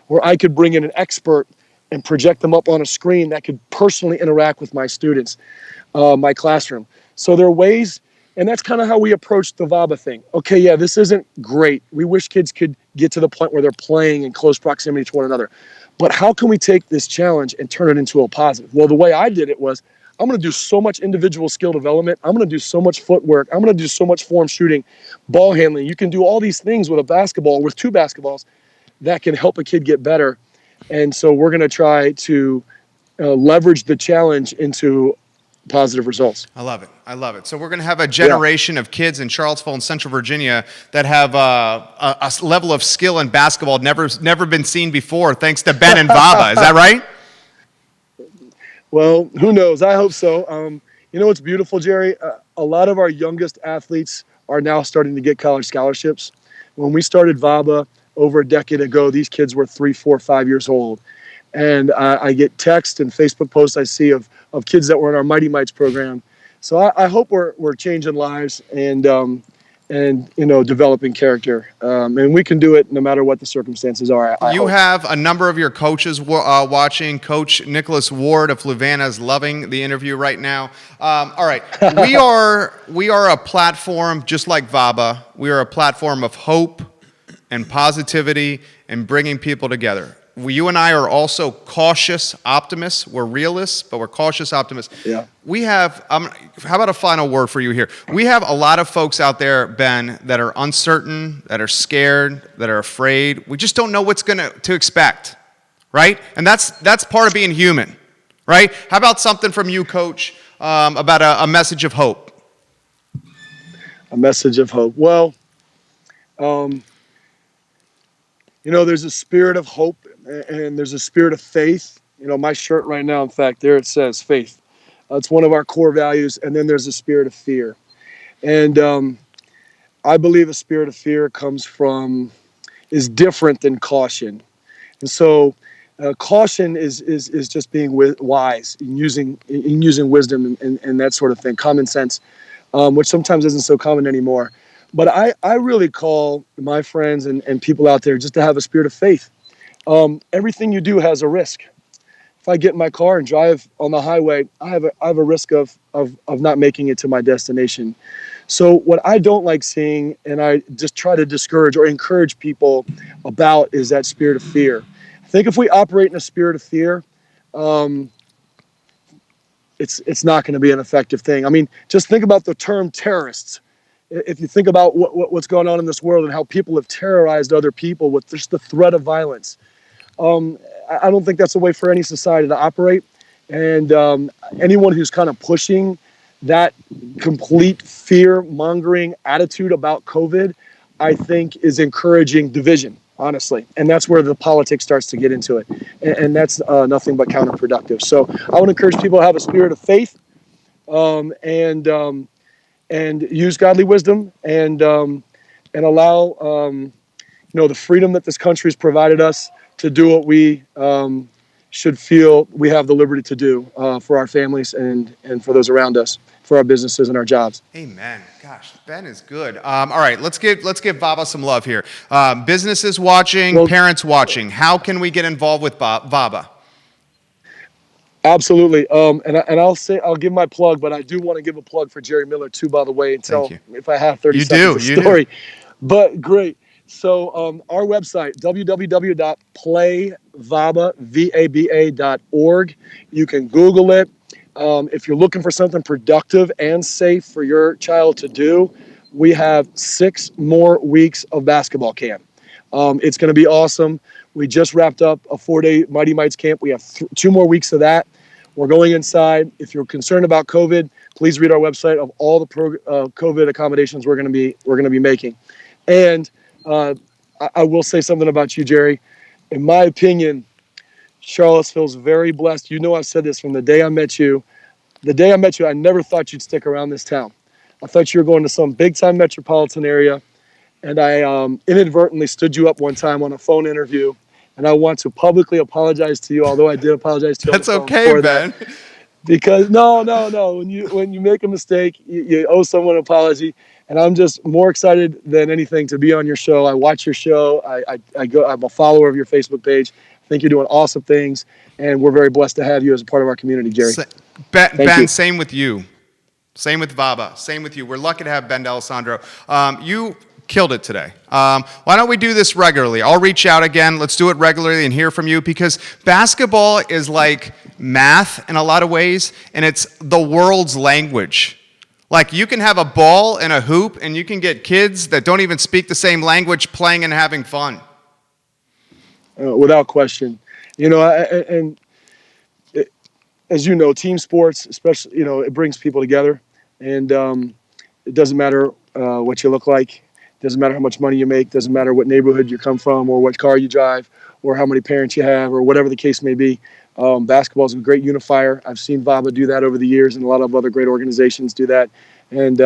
where I could bring in an expert and project them up on a screen that could personally interact with my students, my classroom. So there are ways, and that's kind of how we approach the VABA thing. Okay, yeah, this isn't great. We wish kids could get to the point where they're playing in close proximity to one another. But how can we take this challenge and turn it into a positive? Well, the way I did it was, I'm going to do so much individual skill development. I'm going to do so much footwork. I'm going to do so much form shooting, ball handling. You can do all these things with a basketball, with two basketballs, that can help a kid get better. And so we're going to try to leverage the challenge into positive results. I love it. I love it. So we're going to have a generation of kids in Charlottesville and Central Virginia that have a level of skill in basketball never been seen before, thanks to Ben and VABA. Is that right? Well, who knows? I hope so. You know what's beautiful, Jerry? A lot of our youngest athletes are now starting to get college scholarships. When we started VABA over a decade ago, these kids were 3, 4, 5 years old. And I get texts and Facebook posts I see of kids that were in our Mighty Mites program. So I hope we're changing lives and developing character. And we can do it no matter what the circumstances are. I you hope. have a number of your coaches watching. Coach Nicholas Ward of Fluvanna is loving the interview right now. All right, we are a platform just like VABA. We are a platform of hope and positivity and bringing people together. You and I are also cautious optimists. We're realists, but we're cautious optimists. Yeah. We have, how about a final word for you here? We have a lot of folks out there, Ben, that are uncertain, that are scared, that are afraid. We just don't know what's to expect, right? And that's part of being human, right? How about something from you, Coach, about a message of hope? A message of hope. Well, there's a spirit of hope and there's a spirit of faith. My shirt right now, in fact, there it says faith. It's one of our core values. And then there's a spirit of fear. And I believe a spirit of fear is different than caution. And so caution is just being wise and using wisdom and that sort of thing, common sense, which sometimes isn't so common anymore. But I really call my friends and people out there just to have a spirit of faith. Everything you do has a risk. If I get in my car and drive on the highway, I have a risk of not making it to my destination. So what I don't like seeing, and I just try to discourage or encourage people about, is that spirit of fear. I think if we operate in a spirit of fear, it's not going to be an effective thing. I mean, just think about the term terrorists. If you think about what's going on in this world and how people have terrorized other people with just the threat of violence, I don't think that's a way for any society to operate. And anyone who's kind of pushing that complete fear-mongering attitude about COVID, I think is encouraging division, honestly. And that's where the politics starts to get into it. And that's nothing but counterproductive. So I would encourage people to have a spirit of faith and use godly wisdom and allow the freedom that this country has provided us to do what we should feel we have the liberty to do for our families and for those around us, for our businesses and our jobs. Amen. Gosh, Ben is good. All right, let's give VABA some love here. Businesses watching, parents watching. How can we get involved with VABA? Absolutely. And I'll give my plug, but I do want to give a plug for Jerry Miller too, by the way, and tell if I have 30 seconds of story. But great. So our website, www.playvaba.org. You can Google it. If you're looking for something productive and safe for your child to do, we have 6 more weeks of basketball camp. It's going to be awesome. We just wrapped up a 4-day Mighty Mites camp. We have 2 more weeks of that. We're going inside. If you're concerned about COVID, please read our website of all the COVID accommodations we're going to be making. And I will say something about you, Jerry. In my opinion, Charlottesville's very blessed. You know, I've said this from the day I met you. The day I met you, I never thought you'd stick around this town. I thought you were going to some big-time metropolitan area, and I inadvertently stood you up one time on a phone interview, and I want to publicly apologize to you, although I did apologize to you on the That's phone okay, for Ben. that. Because no. When you make a mistake, you owe someone an apology. And I'm just more excited than anything to be on your show. I watch your show. I'm a follower of your Facebook page. I think you're doing awesome things, and we're very blessed to have you as a part of our community, Jerry. Ben, you. same with you. Same with VABA. Same with you. We're lucky to have Ben D'Alessandro. You killed it today. Why don't we do this regularly? I'll reach out again. Let's do it regularly and hear from you, because basketball is like math in a lot of ways, and it's the world's language. Like, you can have a ball and a hoop, and you can get kids that don't even speak the same language playing and having fun. Without question. As you know, team sports, especially, it brings people together. And it doesn't matter what you look like. It doesn't matter how much money you make. It doesn't matter what neighborhood you come from or what car you drive or how many parents you have or whatever the case may be. Basketball is a great unifier. I've seen VABA do that over the years, and a lot of other great organizations do that. And,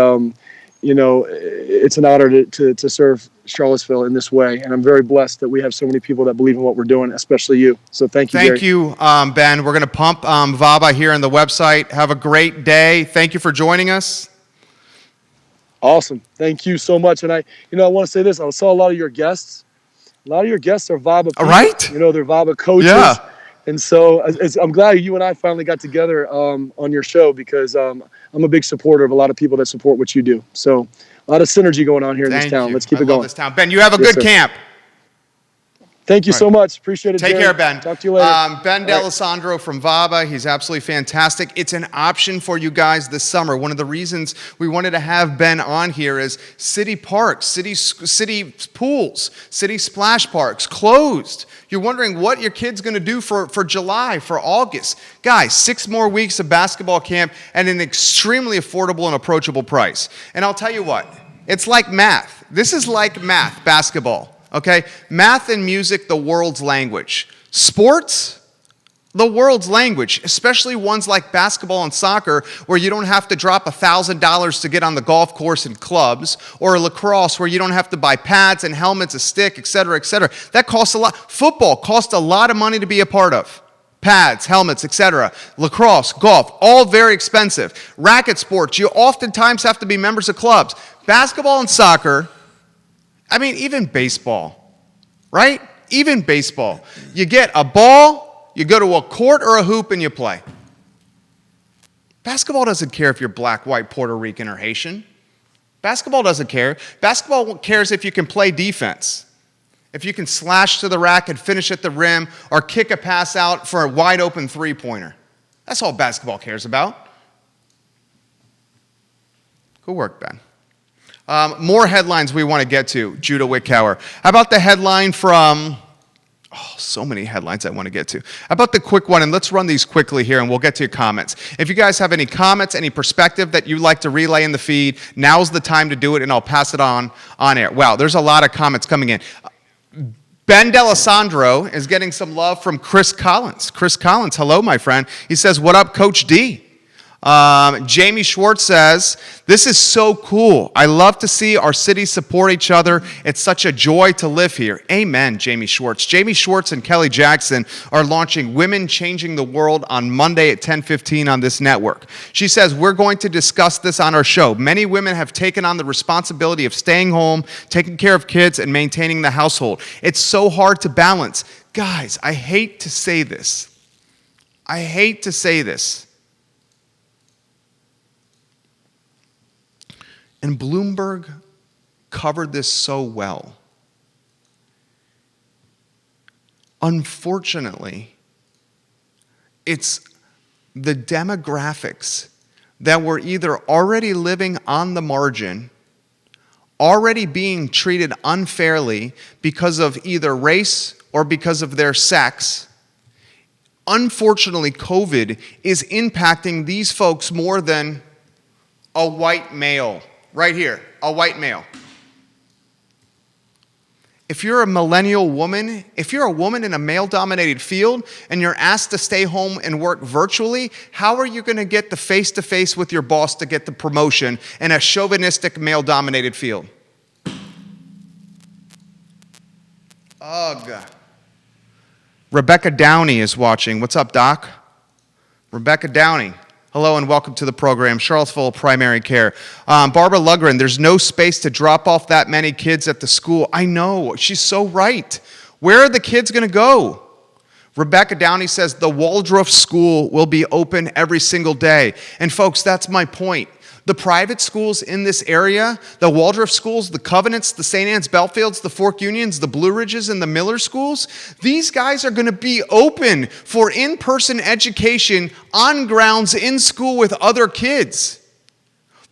it's an honor to serve Charlottesville in this way. And I'm very blessed that we have so many people that believe in what we're doing, especially you. So thank you, Gary. Thank you, Ben. We're going to pump VABA here on the website. Have a great day. Thank you for joining us. Awesome. Thank you so much. And I want to say this. I saw a lot of your guests. A lot of your guests are VABA people. Right? They're VABA coaches. Yeah. And so I'm glad you and I finally got together on your show, because I'm a big supporter of a lot of people that support what you do. So a lot of synergy going on here in this town. Let's keep it going. Love this town. Ben, you have a good camp. Thank you so much. Appreciate it, Take Jerry. care, Ben. Talk to you later. Ben D'Alessandro from VABA. He's absolutely fantastic. It's an option for you guys this summer. One of the reasons we wanted to have Ben on here is city parks, city pools, city splash parks closed. You're wondering what your kid's going to do for July, for August. Guys, 6 more weeks of basketball camp at an extremely affordable and approachable price. And I'll tell you what, it's like math. This is like math, basketball. Okay? Math and music, the world's language. Sports, the world's language, especially ones like basketball and soccer, where you don't have to drop $1,000 to get on the golf course and clubs, or lacrosse, where you don't have to buy pads and helmets, a stick, et cetera, et cetera. That costs a lot. Football costs a lot of money to be a part of. Pads, helmets, etc. Lacrosse, golf, all very expensive. Racket sports, you oftentimes have to be members of clubs. Basketball and soccer, even baseball, right? Even baseball. You get a ball, you go to a court or a hoop, and you play. Basketball doesn't care if you're black, white, Puerto Rican, or Haitian. Basketball doesn't care. Basketball cares if you can play defense. If you can slash to the rack and finish at the rim, or kick a pass out for a wide open three-pointer. That's all basketball cares about. Good work, Ben. More headlines we want to get to, Judah Wickhauer. How about the headline from, so many headlines I want to get to. How about the quick one, and let's run these quickly here, and we'll get to your comments. If you guys have any comments, any perspective that you'd like to relay in the feed, now's the time to do it, and I'll pass it on air. Wow, there's a lot of comments coming in. Ben D'Alessandro is getting some love from Chris Collins. Chris Collins, hello, my friend. He says, what up, Coach D? Jamie Schwartz says, this is so cool. I love to see our city support each other. It's such a joy to live here. Amen, Jamie Schwartz. Jamie Schwartz and Kelly Jackson are launching Women Changing the World on Monday at 10:15 on this network. She says, we're going to discuss this on our show. Many women have taken on the responsibility of staying home, taking care of kids, and maintaining the household. It's so hard to balance. Guys, I hate to say this. And Bloomberg covered this so well. Unfortunately, it's the demographics that were either already living on the margin, already being treated unfairly because of either race or because of their sex. Unfortunately, COVID is impacting these folks more than a white male. Right here, a white male. if you're a millennial woman, if you're a woman in a male-dominated field and you're asked to stay home and work virtually, how are you going to get the face-to-face with your boss to get the promotion in a chauvinistic male-dominated field? Ugh. Rebecca Downey is watching. What's up, Doc? Rebecca Downey. Hello and welcome to the program, Charlottesville Primary Care. Barbara Lugren, there's no space to drop off that many kids at the school. I know, she's so right. Where are the kids going to go? Rebecca Downey says the Waldorf School will be open every single day. And folks, that's my point. The private schools in this area, the Waldorf schools, the Covenants, the St. Anne's Belfields, the Fork Unions, the Blue Ridges, and the Miller schools, these guys are going to be open for in-person education on grounds in school with other kids.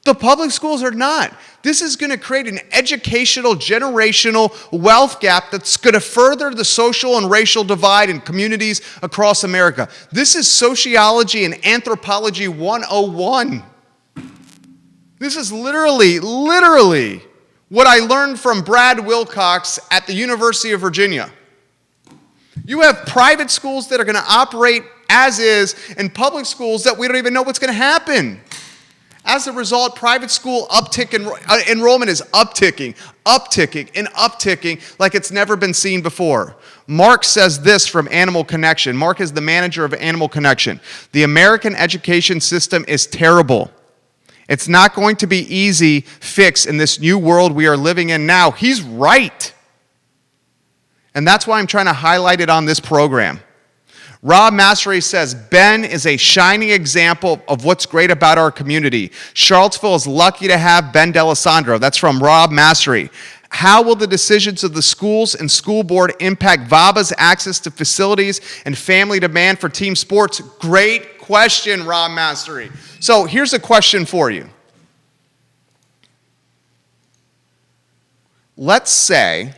The public schools are not. This is going to create an educational, generational wealth gap that's going to further the social and racial divide in communities across America. This is sociology and anthropology 101. This is literally what I learned from Brad Wilcox at the University of Virginia. You have private schools that are going to operate as is, and public schools that we don't even know what's going to happen. As a result, private school enrollment is upticking like it's never been seen before. Mark says this from Animal Connection. Mark is the manager of Animal Connection. The American education system is terrible. It's not going to be easy fix in this new world we are living in now. He's right. And that's why I'm trying to highlight it on this program. Rob Massery says, Ben is a shining example of what's great about our community. Charlottesville is lucky to have Ben D'Alessandro. That's from Rob Massery. How will the decisions of the schools and school board impact VABA's access to facilities and family demand for team sports? Great question, Rob Massery. So here's a question for you. Let's say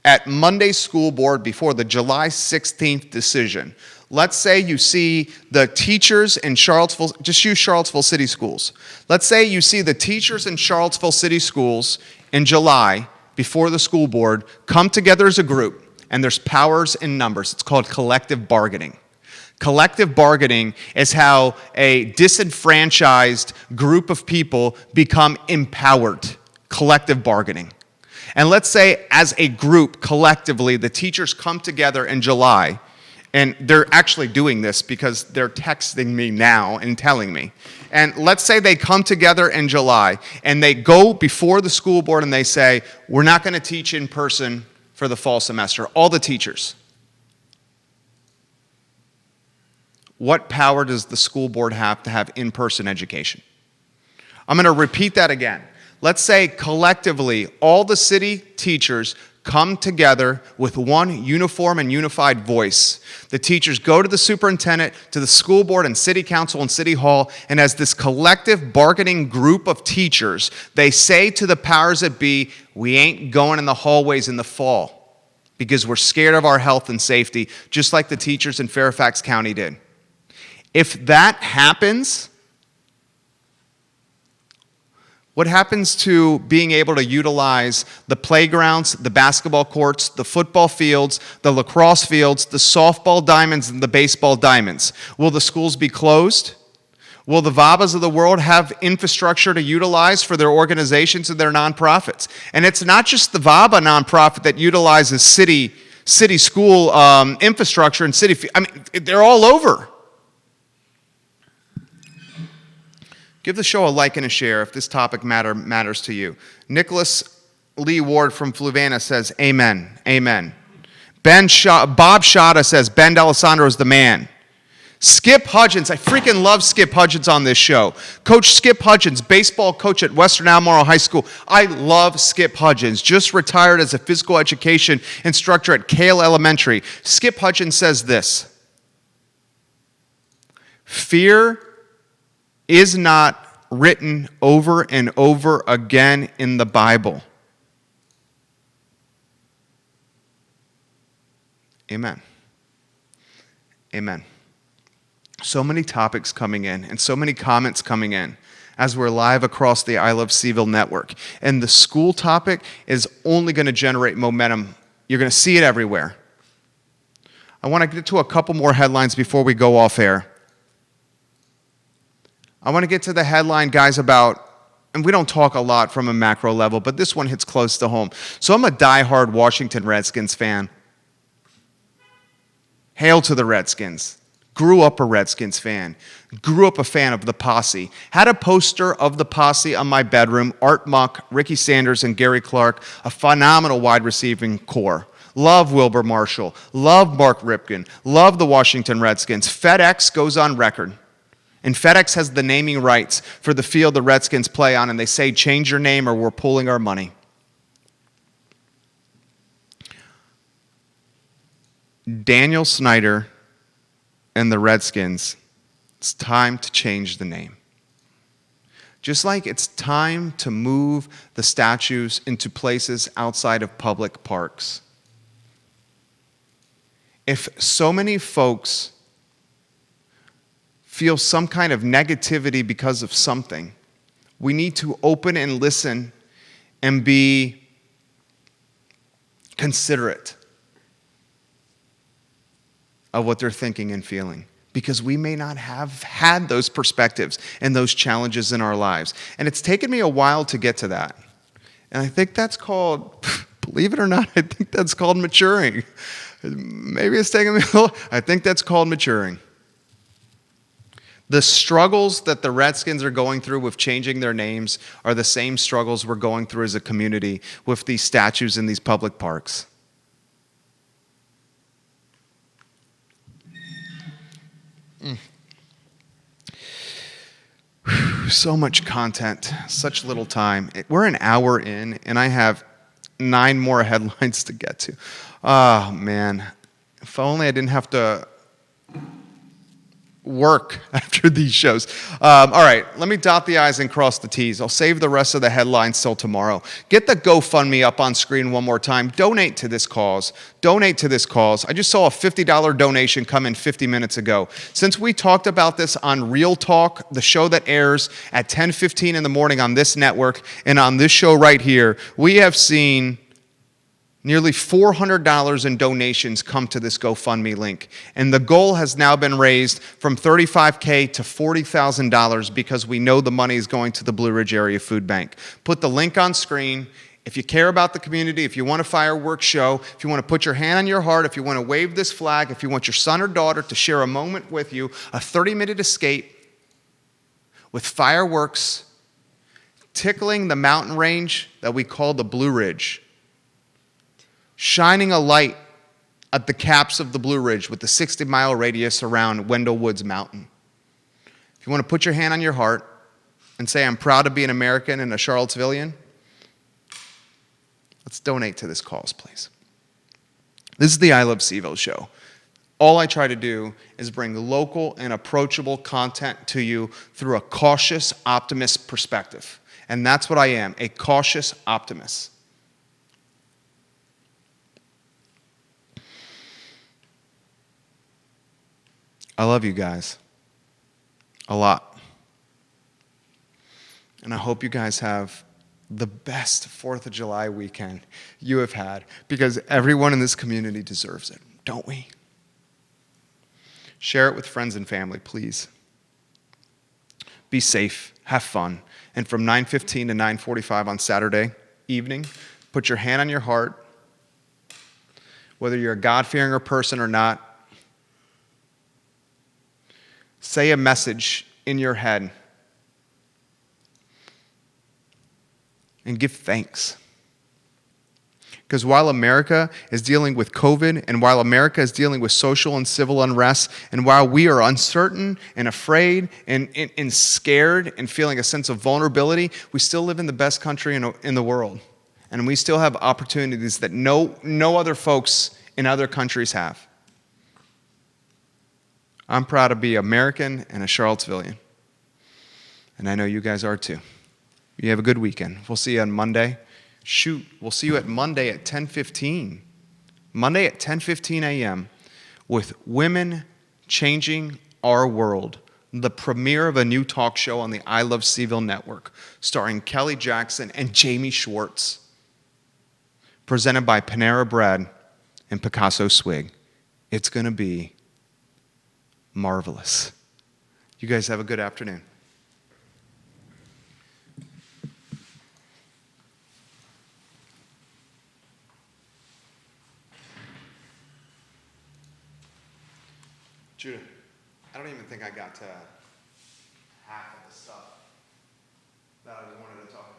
at Monday's school board before the July 16th decision, let's say you see the teachers in Charlottesville, just use Charlottesville City Schools. Let's say you see the teachers in Charlottesville City Schools in July before the school board come together as a group, and there's powers in numbers. It's called collective bargaining. Collective bargaining is how a disenfranchised group of people become empowered. Collective bargaining. And let's say as a group, collectively, the teachers come together in July, and they're actually doing this because they're texting me now and telling me. And let's say they come together in July, and they go before the school board and they say, we're not going to teach in person for the fall semester, all the teachers. What power does the school board have to have in-person education? I'm going to repeat that again. Let's say collectively, all the city teachers come together with one uniform and unified voice. The teachers go to the superintendent, to the school board and city council and city hall, and as this collective bargaining group of teachers, they say to the powers that be, we ain't going in the hallways in the fall because we're scared of our health and safety, just like the teachers in Fairfax County did. If that happens, what happens to being able to utilize the playgrounds, the basketball courts, the football fields, the lacrosse fields, the softball diamonds, and the baseball diamonds? Will the schools be closed? Will the VABAs of the world have infrastructure to utilize for their organizations and their nonprofits? And it's not just the VABA nonprofit that utilizes city school infrastructure and they're all over. Give the show a like and a share if this topic matters to you. Nicholas Lee Ward from Fluvanna says, amen, amen. Bob Shada says, Ben D'Alessandro is the man. Skip Hudgens, I freaking love Skip Hudgens on this show. Coach Skip Hudgens, baseball coach at Western Albemarle High School. I love Skip Hudgens, just retired as a physical education instructor at Cale Elementary. Skip Hudgens says this: fear is not written over and over again in the Bible. Amen. Amen. So many topics coming in and so many comments coming in as we're live across the I Love CVille Network. And the school topic is only going to generate momentum You're going to see it everywhere. I want to get to a couple more headlines before we go off air. I want to get to the headline, guys, about, and we don't talk a lot from a macro level, but this one hits close to home. So I'm a diehard Washington Redskins fan. Hail to the Redskins. Grew up a Redskins fan. Grew up a fan of the Posse. Had a poster of the Posse on my bedroom. Art Monk, Ricky Sanders, and Gary Clark, a phenomenal wide receiving core. Love Wilbur Marshall. Love Mark Ripken. Love the Washington Redskins. FedEx goes on record. And FedEx has the naming rights for the field the Redskins play on, and they say, change your name or we're pulling our money. Daniel Snyder and the Redskins, it's time to change the name. Just like it's time to move the statues into places outside of public parks. If so many folks feel some kind of negativity because of something, we need to open and listen and be considerate of what they're thinking and feeling, because we may not have had those perspectives and those challenges in our lives. And it's taken me a while to get to that. And I think that's called, believe it or not, I think that's called maturing. Maybe it's taken me a little, I think that's called maturing. The struggles that the Redskins are going through with changing their names are the same struggles we're going through as a community with these statues in these public parks. So much content, such little time. We're an hour in, and I have 9 more headlines to get to. Oh, man. If only I didn't have to work after these shows. All right, let me dot the I's and cross the T's. I'll save the rest of the headlines till tomorrow. Get the GoFundMe up on screen one more time. Donate to this cause. Donate to this cause. I just saw a $50 donation come in 50 minutes ago. Since we talked about this on Real Talk, the show that airs at 10:15 in the morning on this network, and on this show right here, we have seen nearly $400 in donations come to this GoFundMe link. And the goal has now been raised from $35,000 to $40,000 because we know the money is going to the Blue Ridge Area Food Bank. Put the link on screen. If you care about the community, if you want a fireworks show, if you want to put your hand on your heart, if you want to wave this flag, if you want your son or daughter to share a moment with you, a 30-minute escape with fireworks tickling the mountain range that we call the Blue Ridge, shining a light at the caps of the Blue Ridge with the 60-mile radius around Wendell Woods Mountain. If you want to put your hand on your heart and say, I'm proud to be an American and a Charlottesvillian, let's donate to this cause, please. This is the I Love CVille Show. All I try to do is bring local and approachable content to you through a cautious optimist perspective. And that's what I am, a cautious optimist. I love you guys a lot. And I hope you guys have the best 4th of July weekend you have had, because everyone in this community deserves it, don't we? Share it with friends and family, please. Be safe, have fun. And from 9:15 to 9:45 on Saturday evening, put your hand on your heart. Whether you're a God-fearing person or not, say a message in your head and give thanks. Because while America is dealing with COVID, and while America is dealing with social and civil unrest, and while we are uncertain and afraid and scared and feeling a sense of vulnerability, we still live in the best country in the world. And we still have opportunities that no other folks in other countries have. I'm proud to be American and a Charlottesvillian. And I know you guys are too. You have a good weekend. We'll see you on Monday. We'll see you at Monday at 10:15. Monday at 10:15 a.m. with Women Changing Our World, the premiere of a new talk show on the I Love CVille Network, starring Kelly Jackson and Jamie Schwartz, presented by Panera Bread and Picasso swig. It's going to be marvelous. You guys have a good afternoon. Judah, I don't even think I got to half of the stuff that I wanted to talk about.